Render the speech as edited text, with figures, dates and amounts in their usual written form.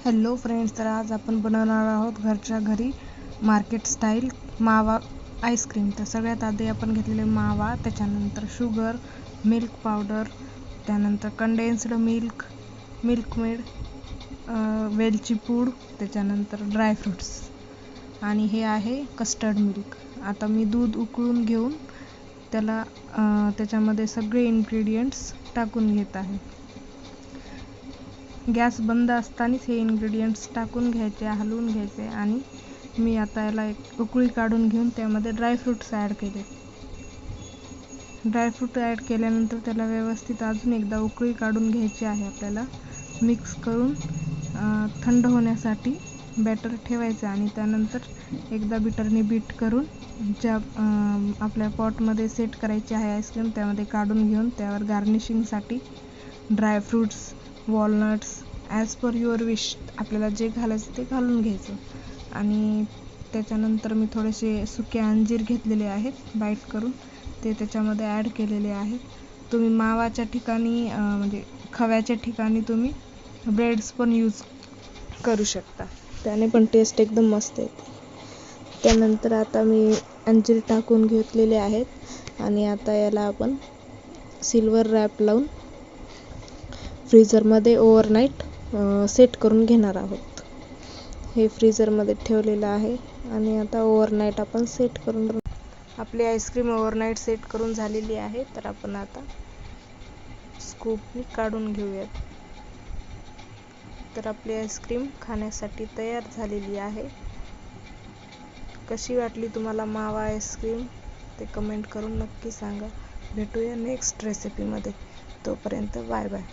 Hello friends, तर आज आपण बनवणार आहोत घरच्या घरी मार्केट स्टाईल मावा आईस्क्रीम. तर सगळ्यात आधी आपण घेतलेले मावा, त्याच्यानंतर शुगर, मिल्क पावडर, त्यानंतर कंडेन्स्ड मिल्क, मिल्क मेड, वेलची पूड, त्याच्यानंतर ड्रायफ्रूट्स आणि हे आहे कस्टर्ड मिल्क. आता मी दूध उकळून घेऊन त्याच्यामध्ये सगळे इन्ग्रेडियंट्स टाकून घेत आहे. गॅस बंद असतानाच हे इन्ग्रेडियंट्स टाकून घ्यायचे, हलवून घ्यायचे आणि मी आता याला एक उकळी काढून घेऊन त्यामध्ये ड्रायफ्रूट्स ॲड केले. ड्रायफ्रूट ॲड केल्यानंतर त्याला व्यवस्थित अजून एकदा उकळी काढून घ्यायची आहे. आपल्याला मिक्स करून थंड होण्यासाठी बॅटर ठेवायचं आणि त्यानंतर एकदा बीटरने बीट करून ज्या आपल्या पॉटमध्ये सेट करायची आहे आईस्क्रीम त्यामध्ये काढून घेऊन त्यावर गार्निशिंगसाठी dry fruits, walnuts as per your wish आपल्याला जे घालायचं ते घालून घ्यायचं. आणि त्याच्यानंतर मी थोडेसे सुके अंजीर घेतलेले आहेत बाईट करून, ते त्याच्यामध्ये ॲड केलेले आहेत. तुम्ही मावाच्या ठिकाणी म्हणजे खव्याच्या ठिकाणी तुम्ही ब्रेड्स पण यूज करू शकता, त्याने पण टेस्ट एकदम मस्त येते. त्यानंतर आता मी अंजीर टाकून घेतलेले आहेत आणि आता याला आपण सिल्वर रॅप लावून फ्रीझरमध्ये ओव्हरनाईट सेट करून घेणार आहोत. हे फ्रीझरमध्ये ठेवलेलं आहे आणि आता ओव्हरनाईट आपण सेट करून आपली आईस्क्रीम ओव्हरनाईट सेट करून झालेली आहे. तर आपण आता स्कूपने काढून घेऊयात. तर आपली आईस्क्रीम खाण्यासाठी तयार झालेली आहे. कशी वाटली तुम्हाला मावा आईस्क्रीम ते कमेंट करून नक्की सांगा. भेटूया नेक्स्ट रेसिपीमध्ये. तोपर्यंत बाय बाय.